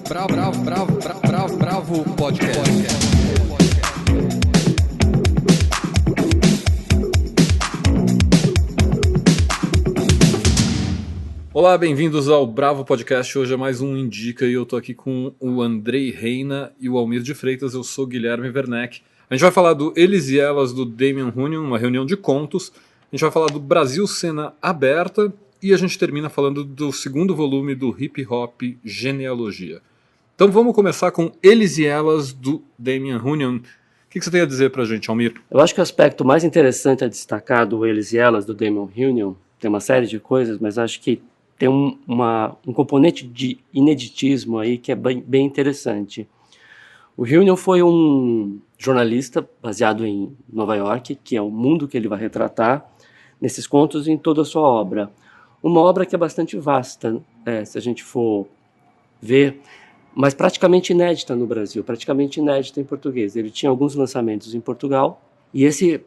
Bravo Podcast. Olá, bem-vindos ao Bravo Podcast. Hoje é mais um Indica e eu tô aqui com o Andrei Reina e o Almir de Freitas. Eu sou Guilherme Werneck. A gente vai falar do Eles e Elas do Damian Runyon, uma reunião de contos. A gente vai falar do Brasil Cena Aberta e a gente termina falando do segundo volume do Hip Hop Genealogia. Então vamos começar com Eles e Elas do Damian Runyon. O que você tem a dizer pra gente, Almir? Eu acho que o aspecto mais interessante a destacar do Eles e Elas do Damian Runyon, tem uma série de coisas, mas acho que tem um componente de ineditismo aí que é bem interessante. O Runyon foi um jornalista baseado em Nova York, que é o mundo que ele vai retratar nesses contos e em toda a sua obra. Uma obra que é bastante vasta, se a gente for ver, mas praticamente inédita no Brasil, praticamente inédita em português. Ele tinha alguns lançamentos em Portugal, e esse,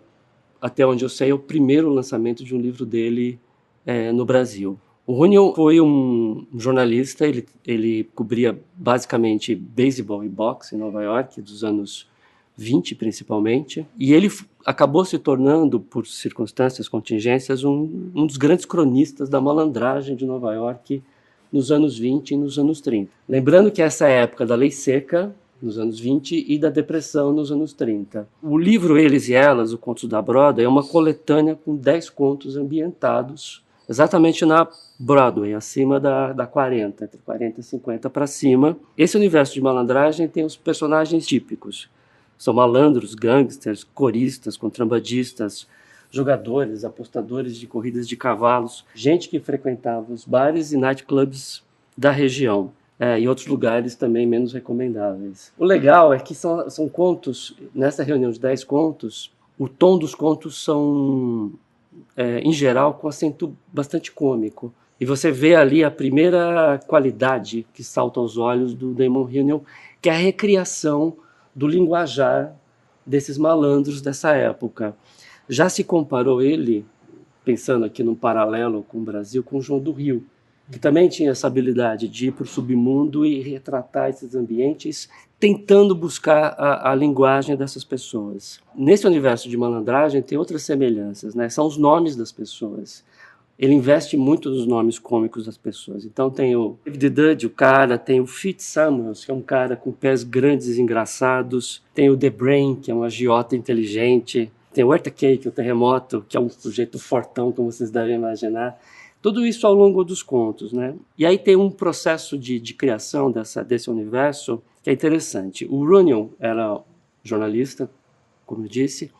até onde eu sei, é o primeiro lançamento de um livro dele no Brasil. O Runyon foi um jornalista, ele cobria basicamente beisebol e boxe em Nova York, dos anos 20 principalmente, e ele acabou se tornando, por circunstâncias, contingências, um dos grandes cronistas da malandragem de Nova York nos anos 20 e nos anos 30. Lembrando que essa é a época da lei seca, nos anos 20, e da depressão nos anos 30. O livro Eles e Elas, o Contos da Broadway, é uma coletânea com 10 contos ambientados exatamente na Broadway, acima da 40, entre 40 e 50 para cima. Esse universo de malandragem tem os personagens típicos. São malandros, gangsters, coristas, contrabandistas, jogadores, apostadores de corridas de cavalos, gente que frequentava os bares e nightclubs da região, e outros lugares também menos recomendáveis. O legal é que são contos, nessa reunião de 10 contos, o tom dos contos são, em geral, com acento bastante cômico. E você vê ali a primeira qualidade que salta aos olhos do Damian Runyon, que é a recriação do linguajar desses malandros dessa época. Já se comparou ele, pensando aqui num paralelo com o Brasil, com o João do Rio, que também tinha essa habilidade de ir para o submundo e retratar esses ambientes, tentando buscar a linguagem dessas pessoas. Nesse universo de malandragem tem outras semelhanças, né? São os nomes das pessoas. Ele investe muito nos nomes cômicos das pessoas. Então tem o David Dudge, o cara, tem o Fitzsamuels, que é um cara com pés grandes e engraçados, tem o The Brain, que é um agiota inteligente, tem o Earthquake, o terremoto, que é um sujeito fortão, como vocês devem imaginar. Tudo isso ao longo dos contos, né? E aí tem um processo de criação desse universo que é interessante. O Runyon era jornalista, como eu disse,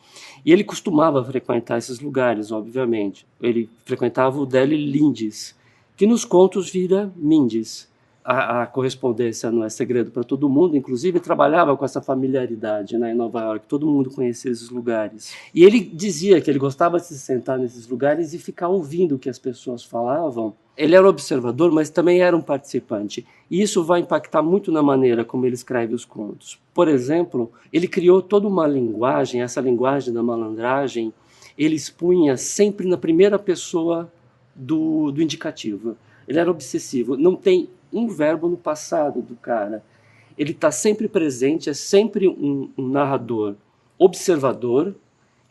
e ele costumava frequentar esses lugares, obviamente. Ele frequentava o Deli Lindes, que nos contos vira Mindes. A correspondência não é segredo para todo mundo, inclusive trabalhava com essa familiaridade, né, em Nova York, todo mundo conhecia esses lugares. E ele dizia que ele gostava de se sentar nesses lugares e ficar ouvindo o que as pessoas falavam. Ele era observador, mas também era um participante. E isso vai impactar muito na maneira como ele escreve os contos. Por exemplo, ele criou toda uma linguagem, essa linguagem da malandragem, ele expunha sempre na primeira pessoa do indicativo. Ele era obsessivo. Não tem um verbo no passado do cara. Ele está sempre presente, é sempre um narrador observador,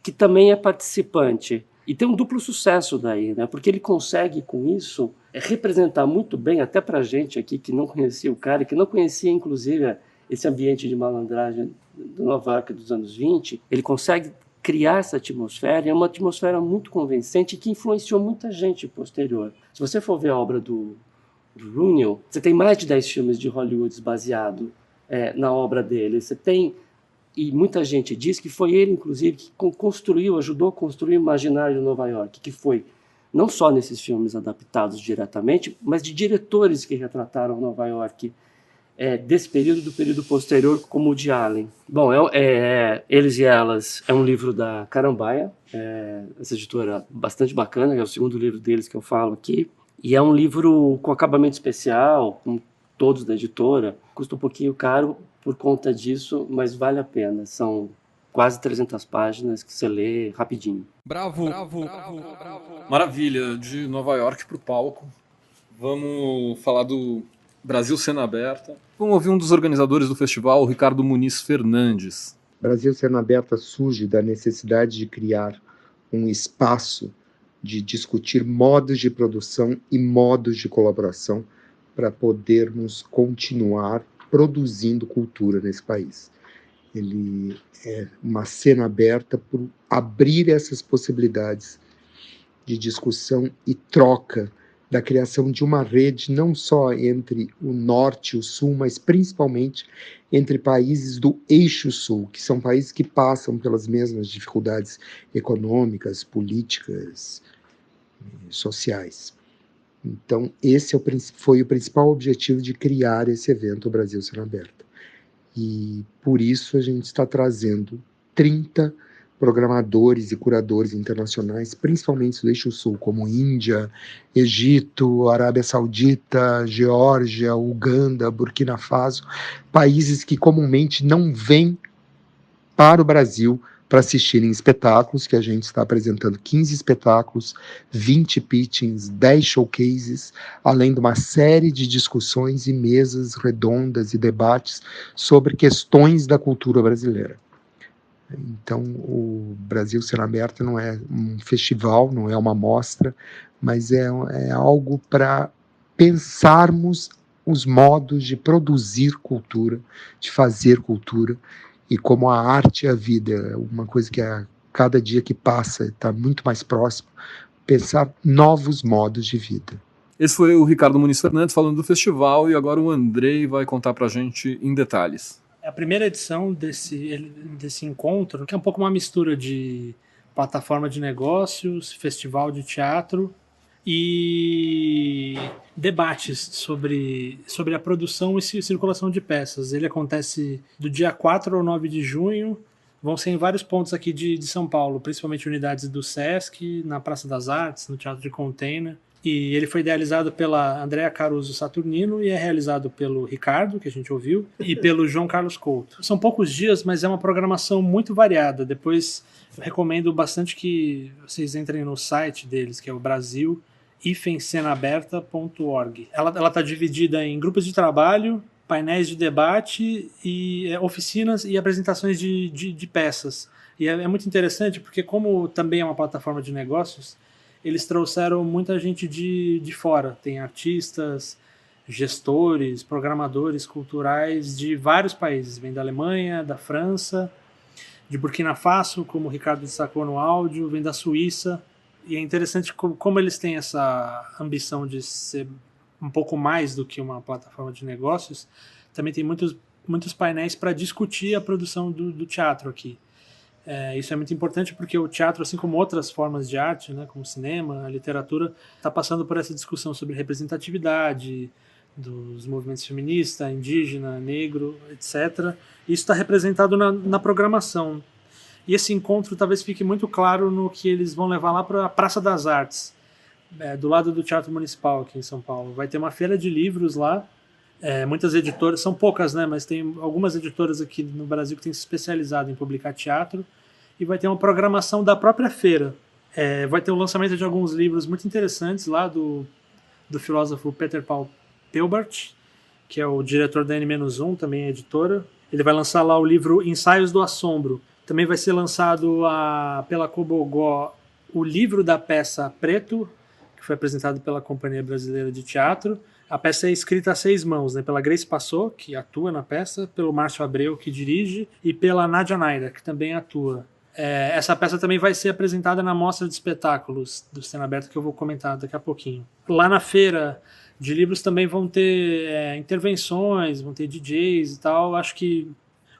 que também é participante. E tem um duplo sucesso daí, né? Porque ele consegue, com isso, representar muito bem, até pra gente aqui que não conhecia o cara, que não conhecia, inclusive, esse ambiente de malandragem do Nova York dos anos 20, ele consegue criar essa atmosfera, e é uma atmosfera muito convincente que influenciou muita gente posterior. Se você for ver a obra do Runyon, você tem mais de 10 filmes de Hollywood baseados na obra dele. Você tem, e muita gente diz que foi ele, inclusive, que ajudou a construir o imaginário de Nova York, que foi não só nesses filmes adaptados diretamente, mas de diretores que retrataram Nova York desse período, do período posterior, como o de Allen. Bom, Eles e Elas é um livro da Carambaia, essa editora bastante bacana, é o segundo livro deles que eu falo aqui. E é um livro com acabamento especial, como todos da editora. Custa um pouquinho caro por conta disso, mas vale a pena. São quase 300 páginas que você lê rapidinho. Bravo. Maravilha, de Nova York pro palco. Vamos falar do Brasil Cena Aberta. Vamos ouvir um dos organizadores do festival, o Ricardo Muniz Fernandes. Brasil Cena Aberta surge da necessidade de criar um espaço de discutir modos de produção e modos de colaboração para podermos continuar produzindo cultura nesse país. Ele é uma cena aberta por abrir essas possibilidades de discussão e troca, da criação de uma rede não só entre o norte e o sul, mas principalmente entre países do eixo sul, que são países que passam pelas mesmas dificuldades econômicas, políticas, sociais. Então, esse foi o principal objetivo de criar esse evento, o Brasil Cena Aberta. E por isso a gente está trazendo 30 programadores e curadores internacionais, principalmente do eixo sul, como Índia, Egito, Arábia Saudita, Geórgia, Uganda, Burkina Faso, países que comumente não vêm para o Brasil para assistirem espetáculos, que a gente está apresentando 15 espetáculos, 20 pitchings, 10 showcases, além de uma série de discussões e mesas redondas e debates sobre questões da cultura brasileira. Então, o Brasil Cena Aberta não é um festival, não é uma mostra, mas é algo para pensarmos os modos de produzir cultura, de fazer cultura, e como a arte e a vida é uma coisa que a cada dia que passa está muito mais próximo, pensar novos modos de vida. Esse foi o Ricardo Muniz Fernandes falando do festival, e agora o Andrei vai contar para a gente em detalhes. É a primeira edição desse encontro, que é um pouco uma mistura de plataforma de negócios, festival de teatro e debates sobre a produção e circulação de peças. Ele acontece do dia 4 ao 9 de junho, vão ser em vários pontos aqui de São Paulo, principalmente unidades do Sesc, na Praça das Artes, no Teatro de Container. E ele foi idealizado pela Andréa Caruso Saturnino e é realizado pelo Ricardo, que a gente ouviu, e pelo João Carlos Couto. São poucos dias, mas é uma programação muito variada. Depois eu recomendo bastante que vocês entrem no site deles, que é o brasil-cenaberta.org. Ela está dividida em grupos de trabalho, painéis de debate, e oficinas e apresentações de peças. E é muito interessante porque, como também é uma plataforma de negócios, eles trouxeram muita gente de fora. Tem artistas, gestores, programadores culturais de vários países. Vem da Alemanha, da França, de Burkina Faso, como o Ricardo destacou no áudio, vem da Suíça. E é interessante como eles têm essa ambição de ser um pouco mais do que uma plataforma de negócios. Também tem muitos painéis para discutir a produção do teatro aqui. Isso é muito importante porque o teatro, assim como outras formas de arte, né, como o cinema, a literatura, está passando por essa discussão sobre representatividade dos movimentos feminista, indígena, negro, etc. Isso está representado na programação. E esse encontro talvez fique muito claro no que eles vão levar lá para a Praça das Artes, do lado do Teatro Municipal aqui em São Paulo. Vai ter uma feira de livros lá. Muitas editoras, são poucas, né, mas tem algumas editoras aqui no Brasil que têm se especializado em publicar teatro, e vai ter uma programação da própria feira. Vai ter o lançamento de alguns livros muito interessantes lá do filósofo Peter Paul Pilbart, que é o diretor da N-1, também é editora. Ele vai lançar lá o livro Ensaios do Assombro. Também vai ser lançado pela Cobogó o livro da peça Preto, que foi apresentado pela Companhia Brasileira de Teatro. A peça é escrita a 6 mãos, né, pela Grace Passot, que atua na peça, pelo Márcio Abreu, que dirige, e pela Nádia Naira, que também atua. Essa peça também vai ser apresentada na mostra de espetáculos do Cena Aberta, que eu vou comentar daqui a pouquinho. Lá na feira de livros também vão ter intervenções, vão ter DJs e tal. Acho que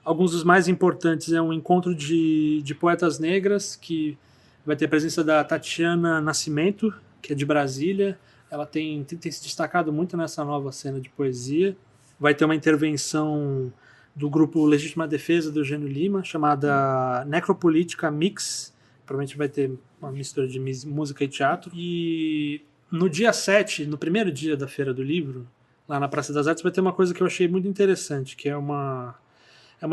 alguns dos mais importantes é um encontro de poetas negras, que vai ter a presença da Tatiana Nascimento, que é de Brasília. Ela tem se destacado muito nessa nova cena de poesia. Vai ter uma intervenção do grupo Legítima Defesa, do Eugênio Lima, chamada Necropolítica Mix. Provavelmente vai ter uma mistura de música e teatro. E no dia 7, no primeiro dia da Feira do Livro, lá na Praça das Artes, vai ter uma coisa que eu achei muito interessante, que é uma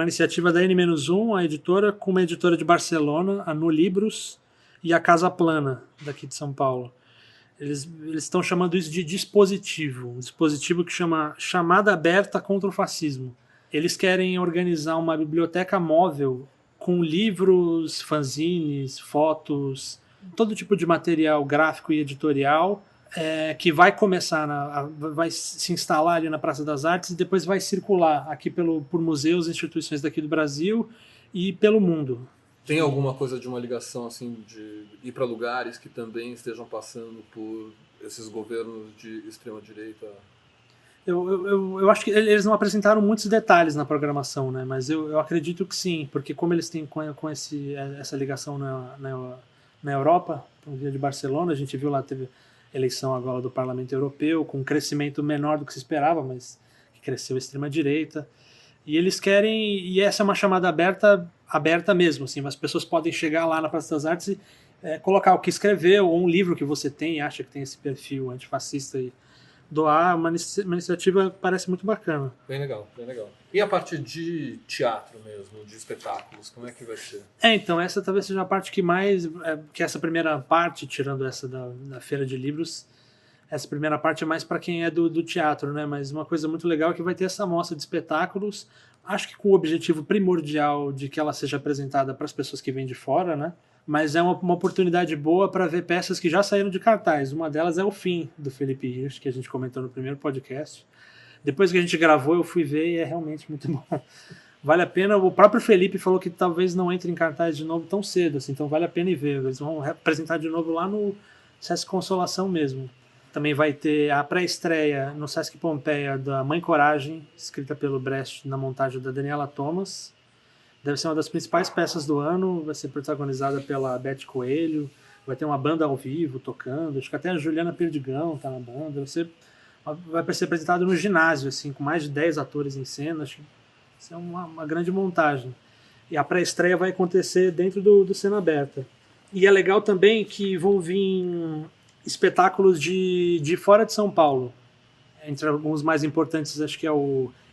iniciativa da N-1, a editora, com uma editora de Barcelona, a No Libros, e a Casa Plana, daqui de São Paulo. Eles estão chamando isso de dispositivo, um dispositivo que chama Chamada Aberta contra o Fascismo. Eles querem organizar uma biblioteca móvel com livros, fanzines, fotos, todo tipo de material gráfico e editorial, que vai começar, vai se instalar ali na Praça das Artes e depois vai circular aqui por museus e instituições daqui do Brasil e pelo mundo. Tem alguma coisa de uma ligação assim de ir para lugares que também estejam passando por esses governos de extrema direita? Eu acho que eles não apresentaram muitos detalhes na programação, né? Mas eu acredito que sim, porque como eles têm com essa ligação na Europa, no dia de Barcelona, a gente viu lá, teve eleição agora do Parlamento Europeu, com um crescimento menor do que se esperava, mas que cresceu a extrema-direita. E eles querem, e essa é uma chamada aberta mesmo, assim, as pessoas podem chegar lá na Praça das Artes e colocar o que escreveu, ou um livro que você tem, acha que tem esse perfil antifascista e doar. Uma iniciativa que parece muito bacana. Bem legal, bem legal. E a parte de teatro mesmo, de espetáculos, como é que vai ser? Então, essa talvez seja a parte que mais, que essa primeira parte, tirando essa da Feira de Livros, essa primeira parte é mais para quem é do teatro, né? Mas uma coisa muito legal é que vai ter essa mostra de espetáculos, acho que com o objetivo primordial de que ela seja apresentada para as pessoas que vêm de fora, né? Mas é uma oportunidade boa para ver peças que já saíram de cartaz. Uma delas é O Fim, do Felipe Hirsch, que a gente comentou no primeiro podcast. Depois que a gente gravou, eu fui ver e é realmente muito bom. Vale a pena. O próprio Felipe falou que talvez não entre em cartaz de novo tão cedo, assim, então vale a pena ir ver. Eles vão apresentar de novo lá no Sesc Consolação mesmo. Também vai ter a pré-estreia no Sesc Pompeia da Mãe Coragem, escrita pelo Brecht na montagem da Daniela Thomas. Deve ser uma das principais peças do ano, vai ser protagonizada pela Beth Coelho, vai ter uma banda ao vivo tocando, acho que até a Juliana Perdigão tá na banda, vai ser apresentado no ginásio, assim, com mais de 10 atores em cena, acho que isso é uma grande montagem. E a pré-estreia vai acontecer dentro do Cena Aberta. E é legal também que vão vir espetáculos de fora de São Paulo. Entre alguns mais importantes, acho que é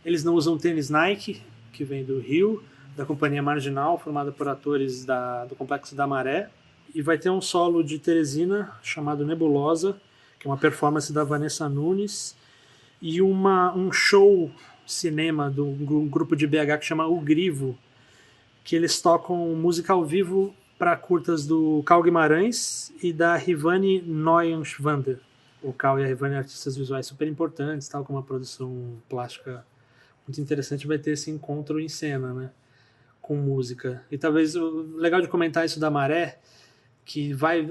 Eles Não Usam Tênis Nike, que vem do Rio, da Companhia Marginal, formada por atores do Complexo da Maré. E vai ter um solo de Teresina, chamado Nebulosa, que é uma performance da Vanessa Nunes, e um show cinema de um grupo de BH que chama O Grivo, que eles tocam música ao vivo para curtas do Cal Guimarães e da Rivane Neuenschwander. O Cal e a Rivane, artistas visuais super importantes, tal, com uma produção plástica muito interessante, vai ter esse encontro em cena, né, com música. E talvez o legal de comentar isso da Maré, que vai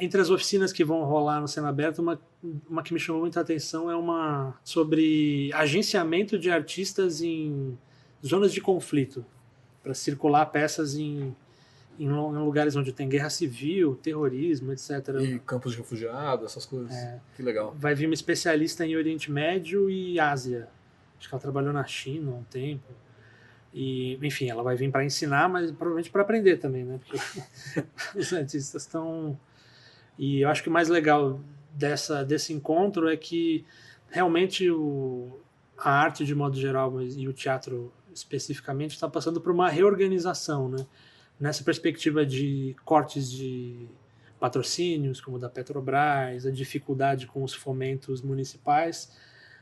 entre as oficinas que vão rolar no Cena Aberta, uma que me chamou muita atenção é uma sobre agenciamento de artistas em zonas de conflito, para circular peças em lugares onde tem guerra civil, terrorismo, etc. E campos de refugiados, essas coisas. Que legal. Vai vir uma especialista em Oriente Médio e Ásia. Acho que ela trabalhou na China há um tempo. E, enfim, ela vai vir para ensinar, mas provavelmente para aprender também, né? Porque os artistas estão... E eu acho que o mais legal desse encontro é que realmente a arte, de modo geral, e o teatro especificamente, está passando por uma reorganização, né? Nessa perspectiva de cortes de patrocínios, como o da Petrobras, a dificuldade com os fomentos municipais,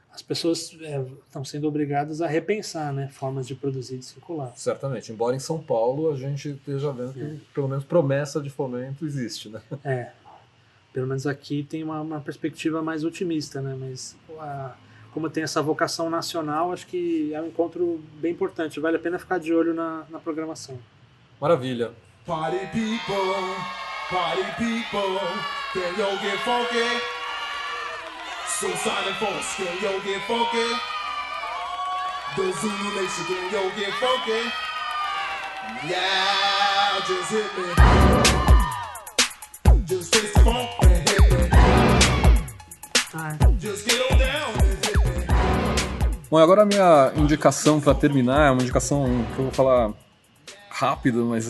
as pessoas estão sendo obrigadas a repensar, né, formas de produzir e de circular. Certamente. Embora em São Paulo a gente esteja vendo que pelo menos promessa de fomento existe, né? Pelo menos aqui tem uma perspectiva mais otimista, né? Mas como tem essa vocação nacional, acho que é um encontro bem importante. Vale a pena ficar de olho na programação. Maravilha. Party people, can you get funky? Suicide Force, can you get funky? The Zulu Nation, can you get funky? Yeah, just hit me. Just face the funk and hit me. Just get on down and hit me. Bom, agora a minha indicação para terminar é uma indicação que eu vou falar rápido, mas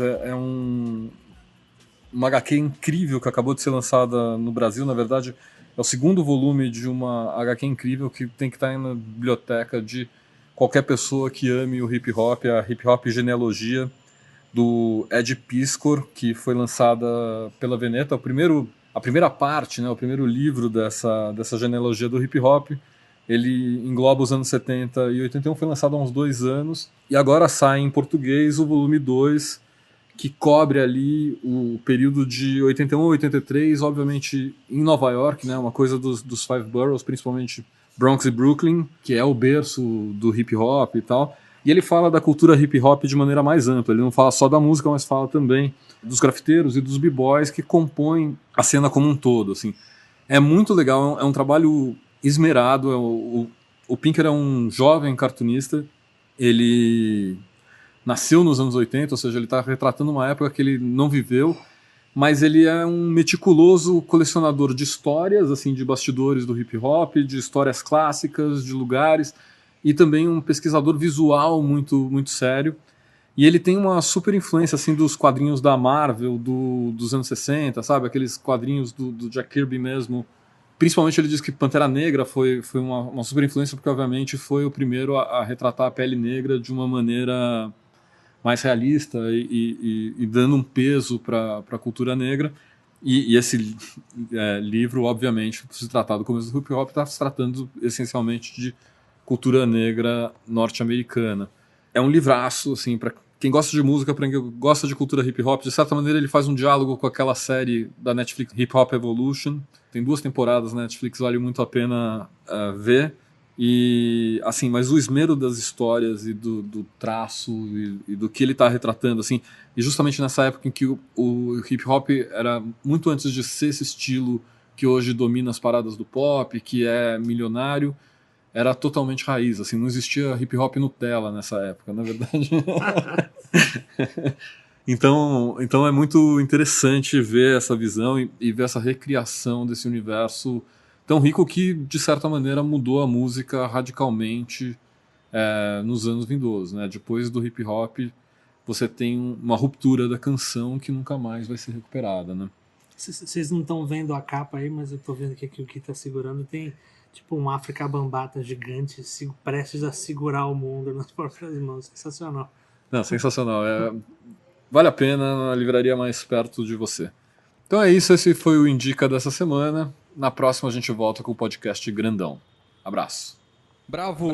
uma HQ incrível que acabou de ser lançada no Brasil. Na verdade, é o segundo volume de uma HQ incrível que tem que estar na biblioteca de qualquer pessoa que ame o hip hop, a Hip Hop Genealogia, do Ed Piskor, que foi lançada pela Veneta, o primeiro a primeira parte, né, o primeiro livro dessa genealogia do hip hop, ele engloba os anos 70 e 81, foi lançado há uns 2 anos, e agora sai em português o volume 2, que cobre ali o período de 81 a 83, obviamente em Nova York, né, uma coisa dos Five Boroughs, principalmente Bronx e Brooklyn, que é o berço do hip hop e tal. E ele fala da cultura hip hop de maneira mais ampla, ele não fala só da música, mas fala também dos grafiteiros e dos b-boys que compõem a cena como um todo, assim. É muito legal, é um trabalho esmerado. O Pinker é um jovem cartunista, ele nasceu nos anos 80, ou seja, ele está retratando uma época que ele não viveu, mas ele é um meticuloso colecionador de histórias, assim, de bastidores do hip hop, de histórias clássicas, de lugares, e também um pesquisador visual muito, muito sério. E ele tem uma super influência assim, dos quadrinhos da Marvel dos anos 60, sabe? Aqueles quadrinhos do Jack Kirby mesmo. Principalmente ele diz que Pantera Negra foi uma super influência, porque obviamente foi o primeiro a retratar a pele negra de uma maneira mais realista e dando um peso para a cultura negra. E esse livro, obviamente, se tratar do começo do hip hop, está se tratando essencialmente de cultura negra norte-americana. É um livraço, assim, para quem gosta de música, para quem gosta de cultura hip hop. De certa maneira, ele faz um diálogo com aquela série da Netflix, Hip Hop Evolution. Tem 2 temporadas na Netflix, vale muito a pena ver. E, assim, mas o esmero das histórias e do traço e do que ele está retratando, assim, e justamente nessa época em que o hip hop era muito antes de ser esse estilo que hoje domina as paradas do pop, que é milionário, era totalmente raiz, assim, não existia hip hop Nutella nessa época, na verdade. Então é muito interessante ver essa visão e ver essa recriação desse universo tão rico que, de certa maneira, mudou a música radicalmente nos anos vindouros, né? Depois do hip hop, você tem uma ruptura da canção que nunca mais vai ser recuperada, né? Vocês não estão vendo a capa aí, mas eu tô vendo que aqui o que tá segurando tem tipo um África Bambata gigante prestes a segurar o mundo nas próprias mãos. Sensacional. Não, sensacional. Vale a pena na livraria mais perto de você. Então é isso, esse foi o Indica dessa semana. Na próxima a gente volta com o podcast grandão. Abraço. Bravo.